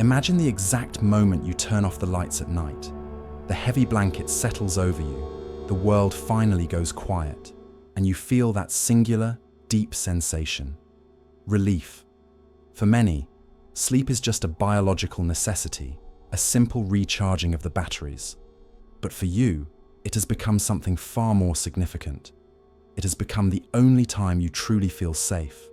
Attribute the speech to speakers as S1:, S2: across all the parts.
S1: Imagine the exact moment you turn off the lights at night. The heavy blanket settles over you, the world finally goes quiet, and you feel that singular, deep sensation. Relief. For many, sleep is just a biological necessity, a simple recharging of the batteries. But for you, it has become something far more significant. It has become the only time you truly feel safe,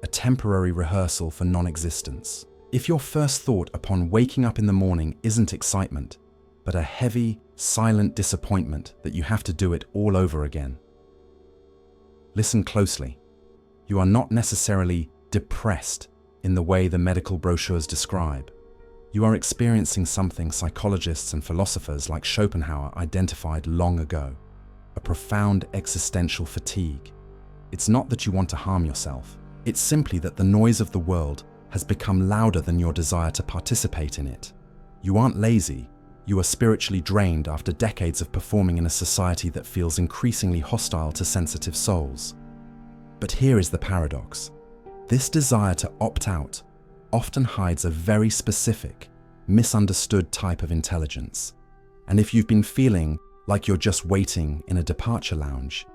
S1: a temporary rehearsal for non-existence. If your first thought upon waking up in the morning isn't excitement, but a heavy, silent disappointment that you have to do it all over again, listen closely. You are not necessarily depressed in the way the medical brochures describe. You are experiencing something psychologists and philosophers like Schopenhauer identified long ago, a profound existential fatigue. It's not that you want to harm yourself. It's simply that the noise of the world has become louder than your desire to participate in it. You aren't lazy. You are spiritually drained after decades of performing in a society that feels increasingly hostile to sensitive souls. But here is the paradox. This desire to opt out often hides a very specific, misunderstood type of intelligence. And if you've been feeling like you're just waiting in a departure lounge,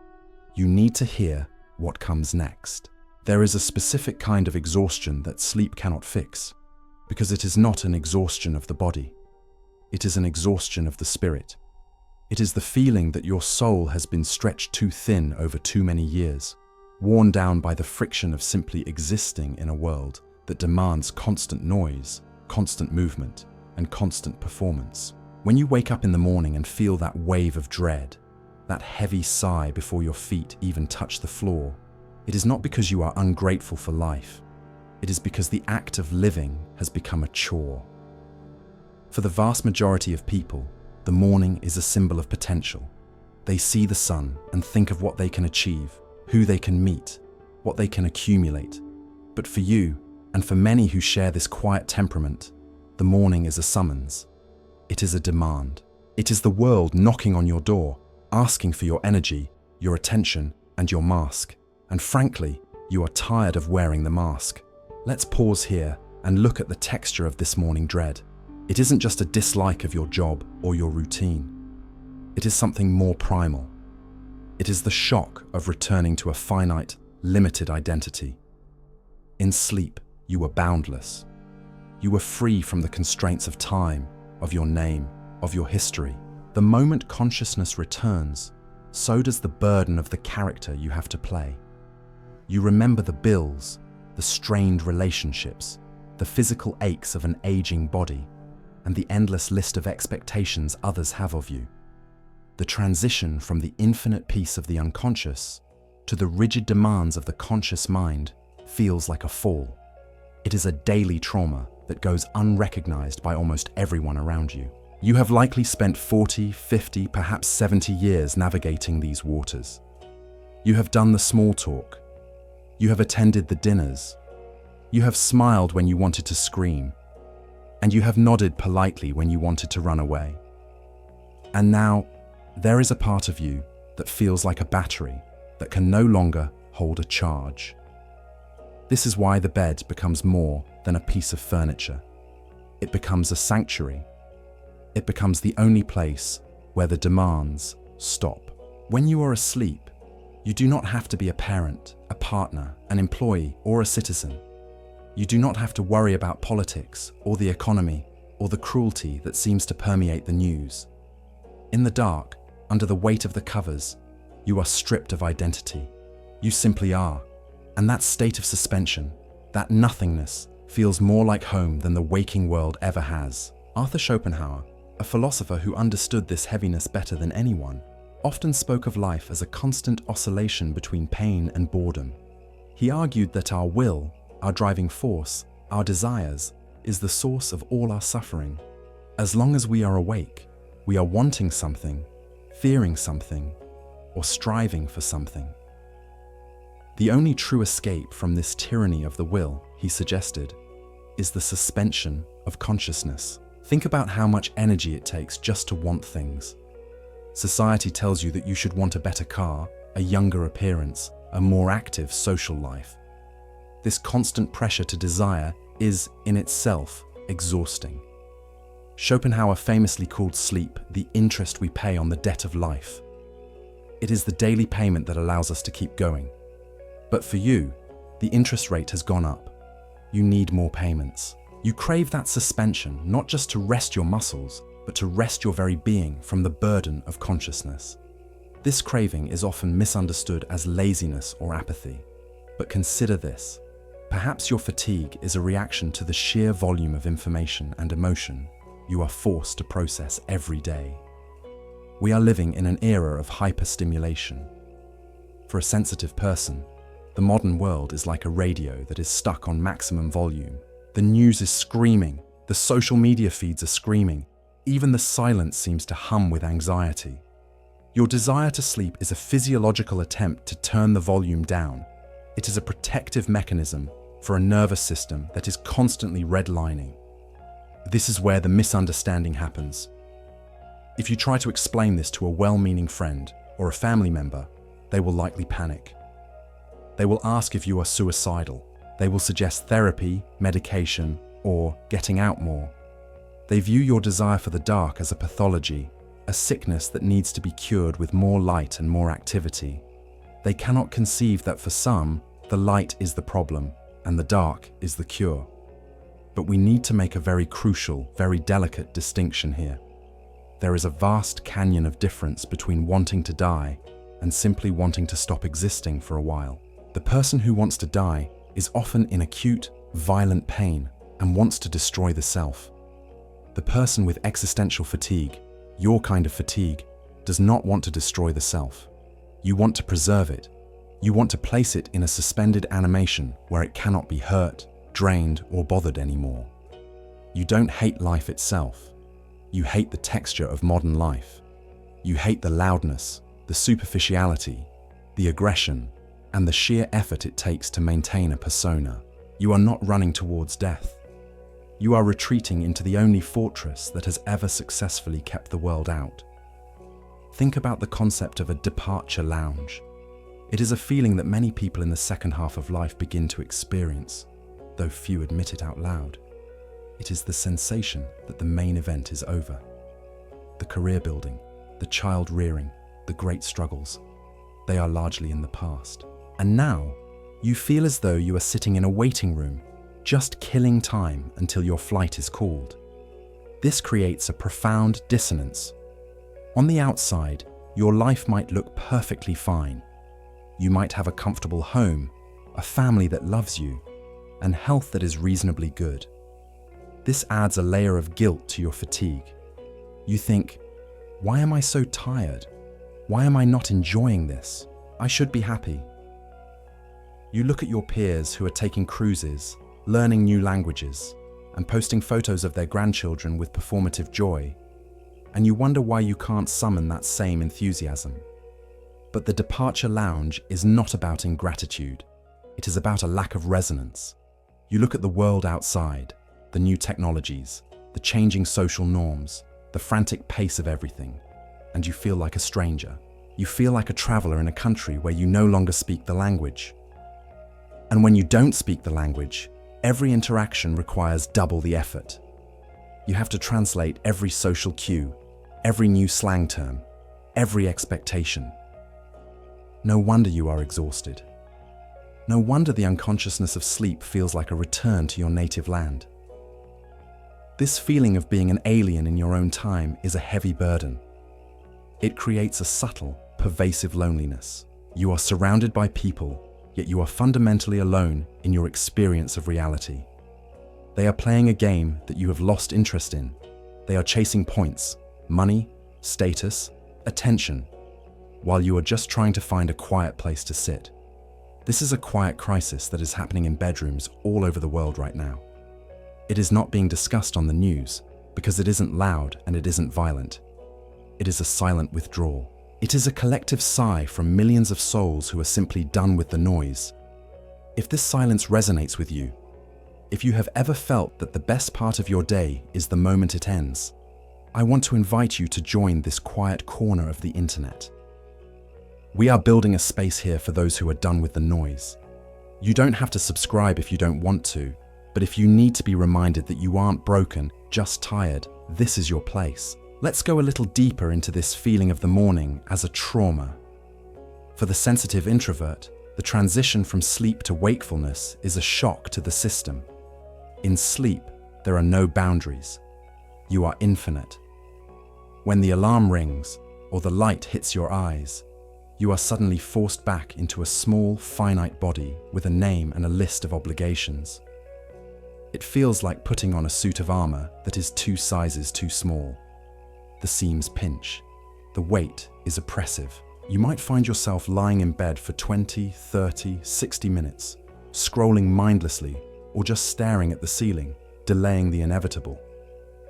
S1: you need to hear what comes next. There is a specific kind of exhaustion that sleep cannot fix, because it is not an exhaustion of the body. It is an exhaustion of the spirit. It is the feeling that your soul has been stretched too thin over too many years, worn down by the friction of simply existing in a world that demands constant noise, constant movement, and constant performance. When you wake up in the morning and feel that wave of dread, that heavy sigh before your feet even touch the floor, it is not because you are ungrateful for life. It is because the act of living has become a chore. For the vast majority of people, the morning is a symbol of potential. They see the sun and think of what they can achieve, who they can meet, what they can accumulate. But for you, and for many who share this quiet temperament, the morning is a summons. It is a demand. It is the world knocking on your door, asking for your energy, your attention, and your mask. And frankly, you are tired of wearing the mask. Let's pause here and look at the texture of this morning dread. It isn't just a dislike of your job or your routine. It is something more primal. It is the shock of returning to a finite, limited identity. In sleep, you were boundless. You were free from the constraints of time, of your name, of your history. The moment consciousness returns, so does the burden of the character you have to play. You remember the bills, the strained relationships, the physical aches of an aging body, and the endless list of expectations others have of you. The transition from the infinite peace of the unconscious to the rigid demands of the conscious mind feels like a fall. It is a daily trauma that goes unrecognized by almost everyone around you. You have likely spent 40, 50, perhaps 70 years navigating these waters. You have done the small talk. You have attended the dinners. You have smiled when you wanted to scream. And you have nodded politely when you wanted to run away. And now, there is a part of you that feels like a battery that can no longer hold a charge. This is why the bed becomes more than a piece of furniture. It becomes a sanctuary. It becomes the only place where the demands stop. When you are asleep, you do not have to be a parent, a partner, an employee, or a citizen. You do not have to worry about politics, or the economy, or the cruelty that seems to permeate the news. In the dark, under the weight of the covers, you are stripped of identity. You simply are. And that state of suspension, that nothingness, feels more like home than the waking world ever has. Arthur Schopenhauer, a philosopher who understood this heaviness better than anyone, often spoke of life as a constant oscillation between pain and boredom. He argued that our will, our driving force, our desires, is the source of all our suffering. As long as we are awake, we are wanting something, fearing something, or striving for something. The only true escape from this tyranny of the will, he suggested, is the suspension of consciousness. Think about how much energy it takes just to want things. Society tells you that you should want a better car, a younger appearance, a more active social life. This constant pressure to desire is, in itself, exhausting. Schopenhauer famously called sleep the interest we pay on the debt of life. It is the daily payment that allows us to keep going. But for you, the interest rate has gone up. You need more payments. You crave that suspension, not just to rest your muscles, but to rest your very being from the burden of consciousness. This craving is often misunderstood as laziness or apathy. But consider this. Perhaps your fatigue is a reaction to the sheer volume of information and emotion you are forced to process every day. We are living in an era of hyperstimulation. For a sensitive person, the modern world is like a radio that is stuck on maximum volume. The news is screaming, the social media feeds are screaming, even the silence seems to hum with anxiety. Your desire to sleep is a physiological attempt to turn the volume down. It is a protective mechanism for a nervous system that is constantly redlining. This is where the misunderstanding happens. If you try to explain this to a well-meaning friend or a family member, they will likely panic. They will ask if you are suicidal. They will suggest therapy, medication, or getting out more. They view your desire for the dark as a pathology, a sickness that needs to be cured with more light and more activity. They cannot conceive that for some, the light is the problem and the dark is the cure. But we need to make a very crucial, very delicate distinction here. There is a vast canyon of difference between wanting to die and simply wanting to stop existing for a while. The person who wants to die is often in acute, violent pain and wants to destroy the self. The person with existential fatigue, your kind of fatigue, does not want to destroy the self. You want to preserve it. You want to place it in a suspended animation where it cannot be hurt, drained, or bothered anymore. You don't hate life itself. You hate the texture of modern life. You hate the loudness, the superficiality, the aggression, and the sheer effort it takes to maintain a persona. You are not running towards death. You are retreating into the only fortress that has ever successfully kept the world out. Think about the concept of a departure lounge. It is a feeling that many people in the second half of life begin to experience, though few admit it out loud. It is the sensation that the main event is over. The career building, the child rearing, the great struggles, they are largely in the past. And now, you feel as though you are sitting in a waiting room, just killing time until your flight is called. This creates a profound dissonance. On the outside, your life might look perfectly fine. You might have a comfortable home, a family that loves you, and health that is reasonably good. This adds a layer of guilt to your fatigue. You think, why am I so tired? Why am I not enjoying this? I should be happy. You look at your peers who are taking cruises, learning new languages, and posting photos of their grandchildren with performative joy, and you wonder why you can't summon that same enthusiasm. But the departure lounge is not about ingratitude. It is about a lack of resonance. You look at the world outside, the new technologies, the changing social norms, the frantic pace of everything, and you feel like a stranger. You feel like a traveler in a country where you no longer speak the language. And when you don't speak the language, every interaction requires double the effort. You have to translate every social cue, every new slang term, every expectation. No wonder you are exhausted. No wonder the unconsciousness of sleep feels like a return to your native land. This feeling of being an alien in your own time is a heavy burden. It creates a subtle, pervasive loneliness. You are surrounded by people, yet you are fundamentally alone in your experience of reality. They are playing a game that you have lost interest in. They are chasing points, money, status, attention, while you are just trying to find a quiet place to sit. This is a quiet crisis that is happening in bedrooms all over the world right now. It is not being discussed on the news because it isn't loud and it isn't violent. It is a silent withdrawal. It is a collective sigh from millions of souls who are simply done with the noise. If this silence resonates with you, if you have ever felt that the best part of your day is the moment it ends, I want to invite you to join this quiet corner of the internet. We are building a space here for those who are done with the noise. You don't have to subscribe if you don't want to. But if you need to be reminded that you aren't broken, just tired, this is your place. Let's go a little deeper into this feeling of the morning as a trauma. For the sensitive introvert, the transition from sleep to wakefulness is a shock to the system. In sleep, there are no boundaries. You are infinite. When the alarm rings or the light hits your eyes, you are suddenly forced back into a small, finite body with a name and a list of obligations. It feels like putting on a suit of armor that is 2 sizes too small. The seams pinch. The weight is oppressive. You might find yourself lying in bed for 20, 30, 60 minutes, scrolling mindlessly or just staring at the ceiling, delaying the inevitable.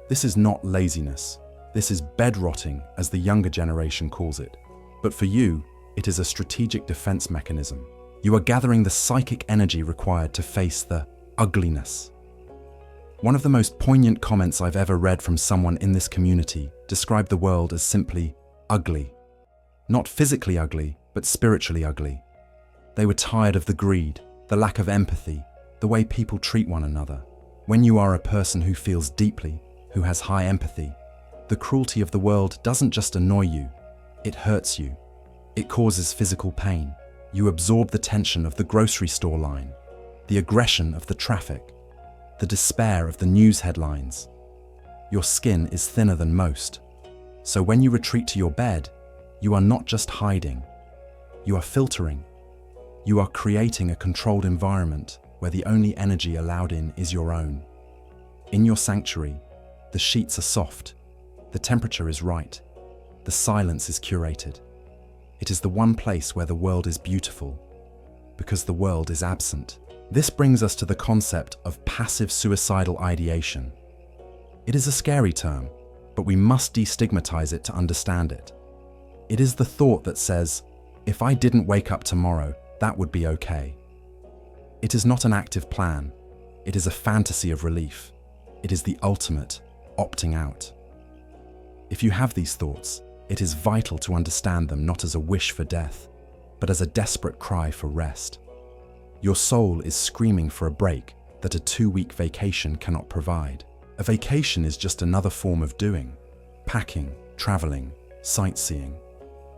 S1: This is not laziness. This is bed rotting, as the younger generation calls it. But for you, it is a strategic defense mechanism. You are gathering the psychic energy required to face the ugliness. One of the most poignant comments I've ever read from someone in this community described the world as simply ugly. Not physically ugly, but spiritually ugly. They were tired of the greed, the lack of empathy, the way people treat one another. When you are a person who feels deeply, who has high empathy, the cruelty of the world doesn't just annoy you, it hurts you. It causes physical pain. You absorb the tension of the grocery store line, the aggression of the traffic, the despair of the news headlines. Your skin is thinner than most. So when you retreat to your bed, you are not just hiding. You are filtering. You are creating a controlled environment where the only energy allowed in is your own. In your sanctuary, the sheets are soft, the temperature is right, the silence is curated. It is the one place where the world is beautiful, because the world is absent. This brings us to the concept of passive suicidal ideation. It is a scary term, but we must destigmatize it to understand it. It is the thought that says, if I didn't wake up tomorrow, that would be okay. It is not an active plan. It is a fantasy of relief. It is the ultimate opting out. If you have these thoughts, it is vital to understand them not as a wish for death, but as a desperate cry for rest. Your soul is screaming for a break that a 2-week vacation cannot provide. A vacation is just another form of doing, packing, traveling, sightseeing.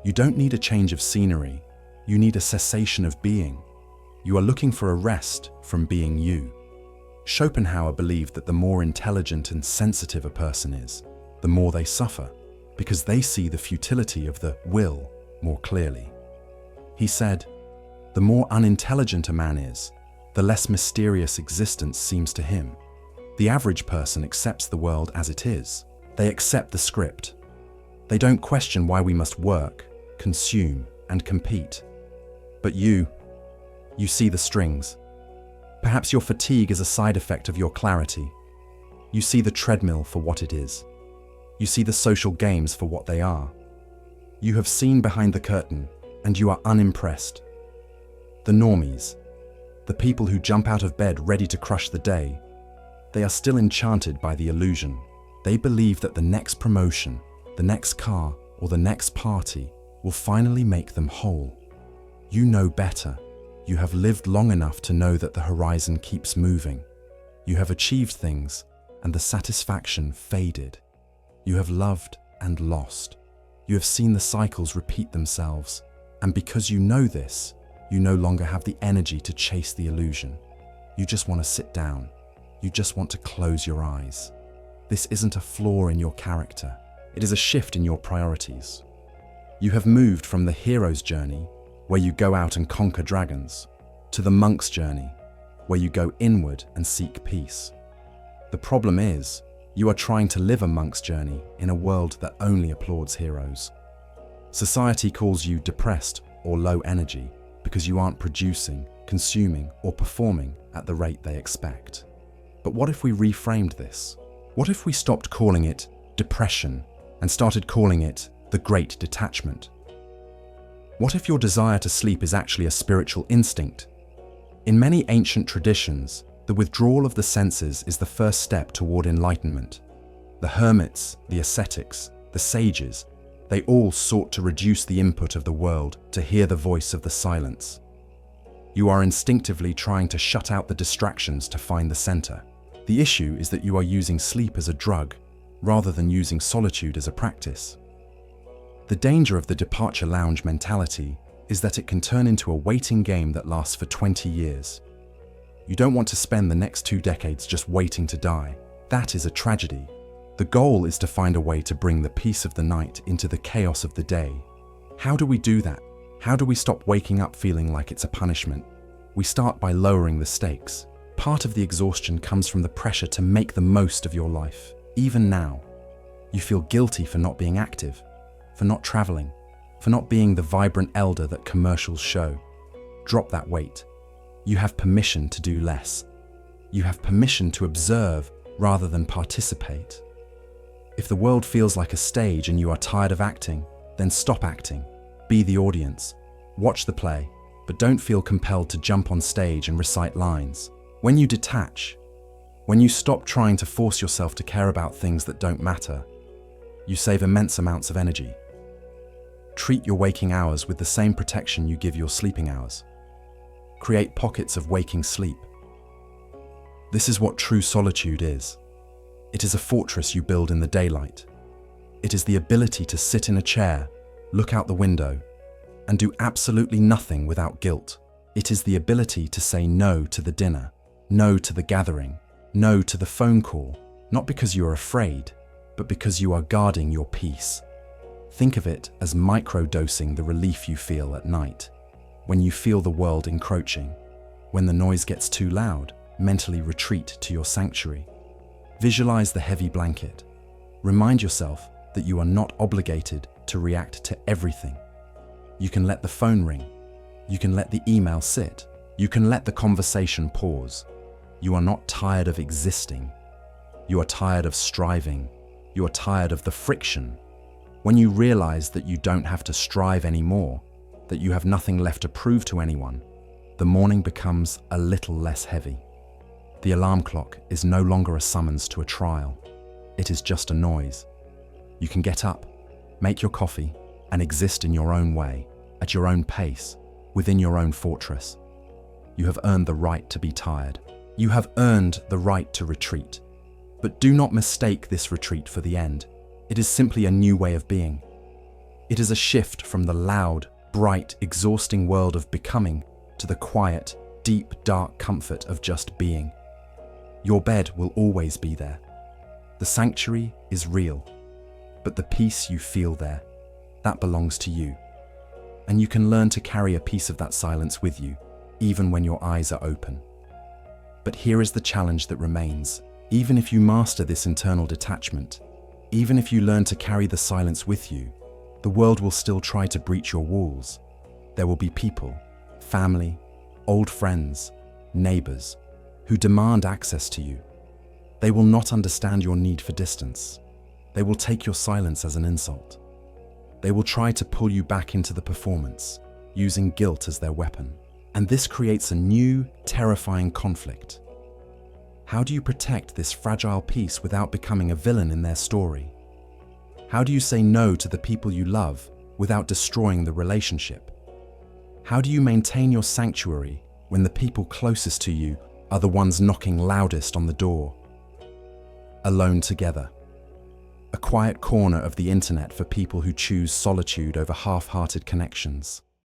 S1: You don't need a change of scenery, you need a cessation of being. You are looking for a rest from being you. Schopenhauer believed that the more intelligent and sensitive a person is, the more they suffer, because they see the futility of the will more clearly. He said, the more unintelligent a man is, the less mysterious existence seems to him. The average person accepts the world as it is. They accept the script. They don't question why we must work, consume, and compete. But you see the strings. Perhaps your fatigue is a side effect of your clarity. You see the treadmill for what it is. You see the social games for what they are. You have seen behind the curtain, and you are unimpressed. The normies, the people who jump out of bed ready to crush the day, they are still enchanted by the illusion. They believe that the next promotion, the next car, or the next party will finally make them whole. You know better. You have lived long enough to know that the horizon keeps moving. You have achieved things, and the satisfaction faded. You have loved and lost. You have seen the cycles repeat themselves, and because you know this, you no longer have the energy to chase the illusion. You just want to sit down. You just want to close your eyes. This isn't a flaw in your character. It is a shift in your priorities. You have moved from the hero's journey, where you go out and conquer dragons, to the monk's journey, where you go inward and seek peace. The problem is, you are trying to live a monk's journey in a world that only applauds heroes. Society calls you depressed or low energy because you aren't producing, consuming, or performing at the rate they expect. But what if we reframed this? What if we stopped calling it depression and started calling it the Great Detachment? What if your desire to sleep is actually a spiritual instinct? In many ancient traditions, the withdrawal of the senses is the first step toward enlightenment. The hermits, the ascetics, the sages, they all sought to reduce the input of the world to hear the voice of the silence. You are instinctively trying to shut out the distractions to find the center. The issue is that you are using sleep as a drug rather than using solitude as a practice. The danger of the departure lounge mentality is that it can turn into a waiting game that lasts for 20 years. You don't want to spend the next 2 decades just waiting to die. That is a tragedy. The goal is to find a way to bring the peace of the night into the chaos of the day. How do we do that? How do we stop waking up feeling like it's a punishment? We start by lowering the stakes. Part of the exhaustion comes from the pressure to make the most of your life, even now. You feel guilty for not being active, for not traveling, for not being the vibrant elder that commercials show. Drop that weight. You have permission to do less. You have permission to observe rather than participate. If the world feels like a stage and you are tired of acting, then stop acting. Be the audience. Watch the play, but don't feel compelled to jump on stage and recite lines. When you detach, when you stop trying to force yourself to care about things that don't matter, you save immense amounts of energy. Treat your waking hours with the same protection you give your sleeping hours. Create pockets of waking sleep. This is what true solitude is. It is a fortress you build in the daylight. It is the ability to sit in a chair, look out the window, and do absolutely nothing without guilt. It is the ability to say no to the dinner, no to the gathering, no to the phone call, not because you are afraid, but because you are guarding your peace. Think of it as micro-dosing the relief you feel at night. When you feel the world encroaching, when the noise gets too loud, mentally retreat to your sanctuary. Visualize the heavy blanket. Remind yourself that you are not obligated to react to everything. You can let the phone ring. You can let the email sit. You can let the conversation pause. You are not tired of existing. You are tired of striving. You are tired of the friction. When you realize that you don't have to strive anymore, that you have nothing left to prove to anyone, the morning becomes a little less heavy. The alarm clock is no longer a summons to a trial. It is just a noise. You can get up, make your coffee, and exist in your own way, at your own pace, within your own fortress. You have earned the right to be tired. You have earned the right to retreat. But do not mistake this retreat for the end. It is simply a new way of being. It is a shift from the loud, bright, exhausting world of becoming to the quiet, deep, dark comfort of just being. Your bed will always be there. The sanctuary is real, but the peace you feel there, that belongs to you. And you can learn to carry a piece of that silence with you, even when your eyes are open. But here is the challenge that remains. Even if you master this internal detachment, even if you learn to carry the silence with you, the world will still try to breach your walls. There will be people, family, old friends, neighbors, who demand access to you. They will not understand your need for distance. They will take your silence as an insult. They will try to pull you back into the performance, using guilt as their weapon. And this creates a new, terrifying conflict. How do you protect this fragile peace without becoming a villain in their story? How do you say no to the people you love without destroying the relationship? How do you maintain your sanctuary when the people closest to you are the ones knocking loudest on the door? Alone together. A quiet corner of the internet for people who choose solitude over half-hearted connections.